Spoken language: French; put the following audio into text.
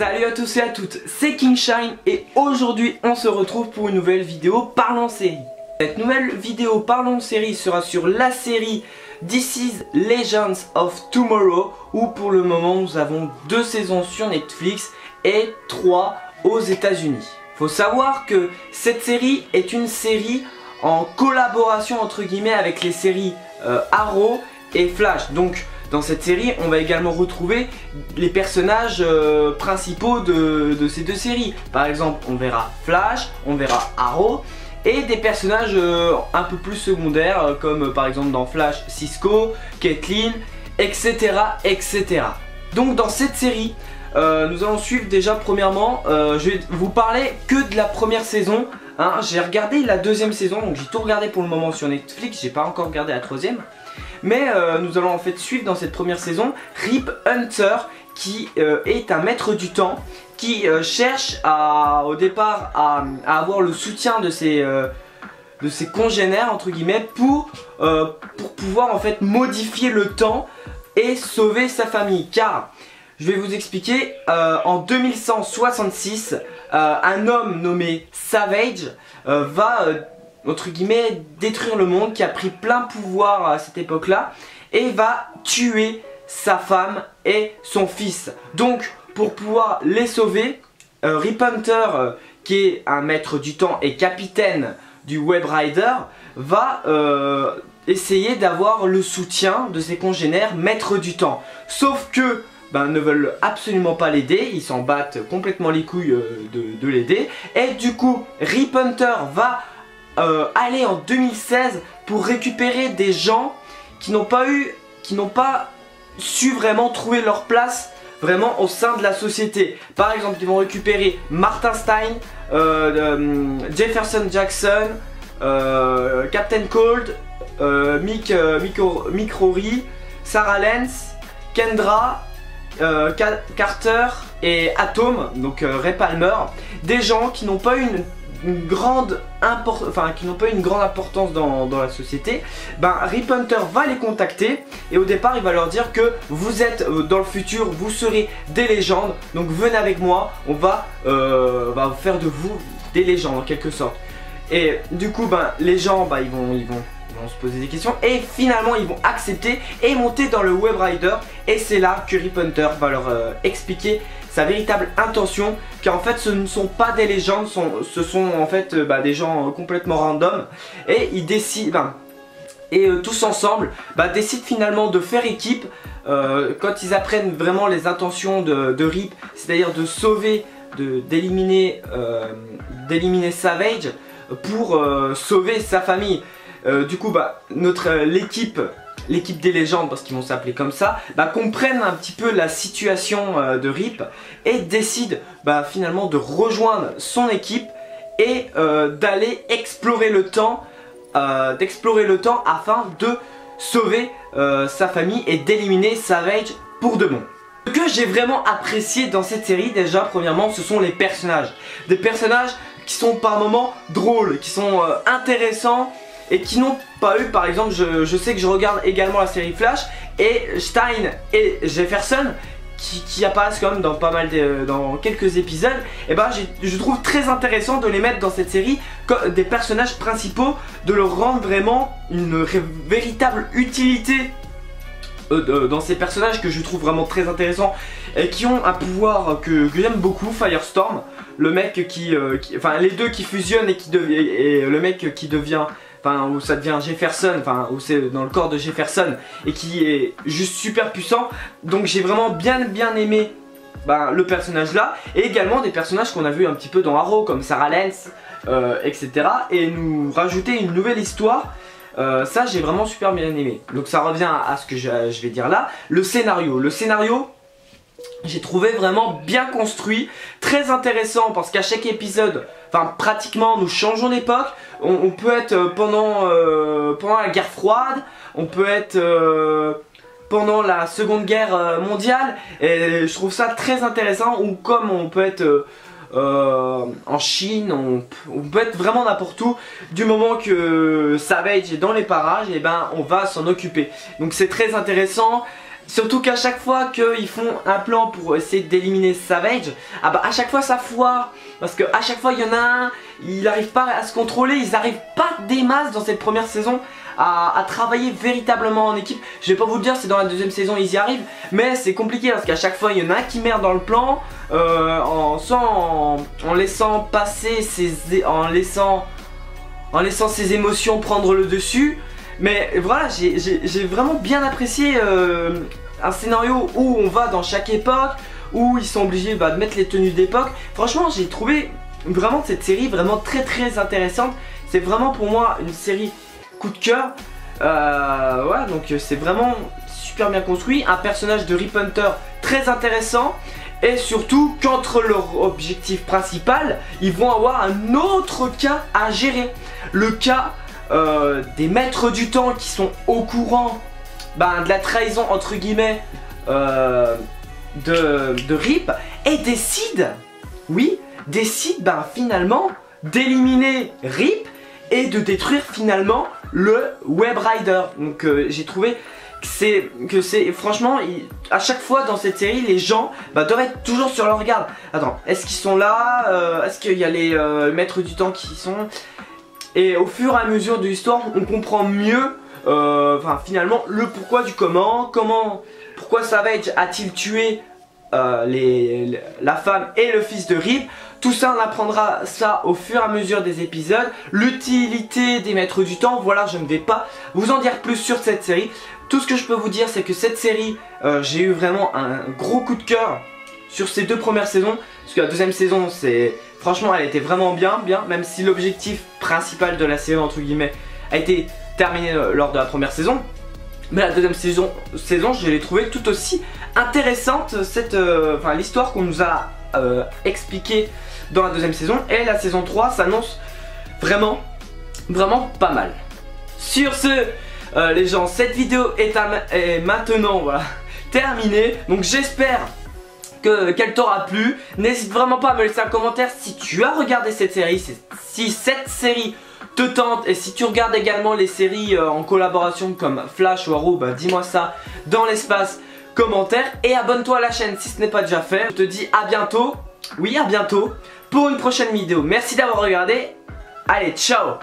Salut à tous et à toutes, c'est KingShine et aujourd'hui on se retrouve pour une nouvelle vidéo Parlons série. Cette nouvelle vidéo Parlons série sera sur la série This is Legends of Tomorrow, où pour le moment nous avons 2 saisons sur Netflix et 3 aux États-Unis. Faut savoir que cette série est une série en collaboration entre guillemets avec les séries Arrow et Flash. Donc dans cette série, on va également retrouver les personnages principaux de ces 2 séries. Par exemple, on verra Flash, on verra Arrow et des personnages un peu plus secondaires comme par exemple dans Flash, Cisco, Caitlyn, etc. etc. Donc dans cette série, nous allons suivre déjà premièrement, je vais vous parler que de la première saison. Hein. J'ai regardé la 2e saison, donc j'ai tout regardé pour le moment sur Netflix, j'ai pas encore regardé la 3e. Mais nous allons en fait suivre dans cette première saison Rip Hunter, qui est un maître du temps, qui cherche au départ à avoir le soutien de ses congénères entre guillemets pour pouvoir en fait modifier le temps et sauver sa famille. Car je vais vous expliquer, en 2166 un homme nommé Savage va entre guillemets détruire le monde, qui a pris plein pouvoir à cette époque là et va tuer sa femme et son fils. Donc pour pouvoir les sauver, Rip Hunter, qui est un maître du temps et capitaine du Web Rider, va essayer d'avoir le soutien de ses congénères maîtres du temps. Sauf que ne veulent absolument pas l'aider, ils s'en battent complètement les couilles de l'aider. Et du coup Rip Hunter va aller en 2016 pour récupérer des gens qui n'ont pas su vraiment trouver leur place vraiment au sein de la société. Par exemple, ils vont récupérer Martin Stein, Jefferson Jackson, Captain Cold, Mick Rory, Sarah Lance, Kendra, Carter et Atom, donc Ray Palmer. Des gens qui n'ont pas une grande importance dans la société. Rip Hunter va les contacter et au départ il va leur dire que vous êtes dans le futur, vous serez des légendes, donc venez avec moi, on va faire de vous des légendes en quelque sorte. Et du coup les gens ils vont se poser des questions et finalement ils vont accepter et monter dans le Web Rider, et c'est là que Rip Hunter va leur expliquer sa véritable intention, car en fait ce ne sont pas des légendes, ce sont en fait des gens complètement random, et ils décident, tous ensemble décident finalement de faire équipe quand ils apprennent vraiment les intentions de Rip, c'est-à-dire de sauver, d'éliminer Savage pour sauver sa famille. Du coup l'équipe des légendes, parce qu'ils vont s'appeler comme ça, comprennent un petit peu la situation de Rip et décident finalement de rejoindre son équipe et d'aller explorer le temps, afin de sauver sa famille et d'éliminer Savage pour de bon. Ce que j'ai vraiment apprécié dans cette série, déjà premièrement, ce sont les personnages. Des personnages qui sont par moments drôles, qui sont intéressants et qui n'ont pas eu, par exemple, je sais que je regarde également la série Flash, et Stein et Jefferson qui apparaissent quand même dans quelques épisodes, et je trouve très intéressant de les mettre dans cette série comme des personnages principaux, de leur rendre vraiment une véritable utilité dans ces personnages que je trouve vraiment très intéressants et qui ont un pouvoir que j'aime beaucoup. Firestorm, le mec les deux qui fusionnent et le mec qui devient, où ça devient Jefferson, où c'est dans le corps de Jefferson et qui est juste super puissant. Donc j'ai vraiment bien aimé le personnage là, et également des personnages qu'on a vu un petit peu dans Arrow comme Sarah Lance, etc. Et nous rajouter une nouvelle histoire. Ça j'ai vraiment super bien aimé. Donc ça revient à ce que je vais dire là. Le scénario, j'ai trouvé vraiment bien construit, très intéressant, parce qu'à chaque épisode, pratiquement nous changeons d'époque. On peut être pendant la guerre froide, on peut être pendant la seconde guerre mondiale, et je trouve ça très intéressant. Ou comme on peut être en Chine, on peut être vraiment n'importe où. Du moment que Savage est dans les parages, on va s'en occuper. Donc c'est très intéressant. Surtout qu'à chaque fois qu'ils font un plan pour essayer d'éliminer Savage, ah bah à chaque fois ça foire. Parce que à chaque fois il y en a un, il n'arrive pas à se contrôler, ils n'arrivent pas des masses dans cette première saison à travailler véritablement en équipe. Je vais pas vous le dire, c'est dans la deuxième saison ils y arrivent, mais c'est compliqué parce qu'à chaque fois il y en a un qui merde dans le plan, en laissant passer en laissant ses émotions prendre le dessus. Mais voilà, j'ai vraiment bien apprécié un scénario où on va dans chaque époque, où ils sont obligés de mettre les tenues d'époque. Franchement, j'ai trouvé vraiment cette série vraiment très intéressante. C'est vraiment pour moi une série coup de cœur. Voilà, donc c'est vraiment super bien construit. Un personnage de Rip Hunter très intéressant. Et surtout qu'entre leur objectif principal, ils vont avoir un autre cas à gérer. Le cas des maîtres du temps qui sont au courant de la trahison entre guillemets de Rip et décident, finalement d'éliminer Rip et de détruire finalement le Web Rider. Donc j'ai trouvé que c'est franchement, à chaque fois dans cette série les gens doivent être toujours sur leur garde. Attends, est-ce qu'ils sont là, est-ce qu'il y a les maîtres du temps qui sont... Et au fur et à mesure de l'histoire, on comprend mieux, finalement, le pourquoi du comment, pourquoi Savage a-t-il tué la femme et le fils de Rip. Tout ça, on apprendra ça au fur et à mesure des épisodes. L'utilité des maîtres du temps, voilà, je ne vais pas vous en dire plus sur cette série. Tout ce que je peux vous dire, c'est que cette série, j'ai eu vraiment un gros coup de cœur sur ces 2 premières saisons. Parce que la deuxième saison, franchement, elle était vraiment bien, même si l'objectif principal de la série, entre guillemets, a été terminé lors de la première saison. Mais la deuxième saison je l'ai trouvée tout aussi intéressante, l'histoire qu'on nous a expliquée dans la deuxième saison. Et la saison 3 s'annonce vraiment pas mal. Sur ce, les gens, cette vidéo est maintenant terminée. Donc j'espère qu'elle t'aura plu. N'hésite vraiment pas à me laisser un commentaire si tu as regardé cette série, si cette série te tente, et si tu regardes également les séries en collaboration comme Flash ou Arrow, dis-moi ça dans l'espace commentaire. Et abonne-toi à la chaîne si ce n'est pas déjà fait. Je te dis à bientôt, à bientôt pour une prochaine vidéo. Merci d'avoir regardé, allez ciao.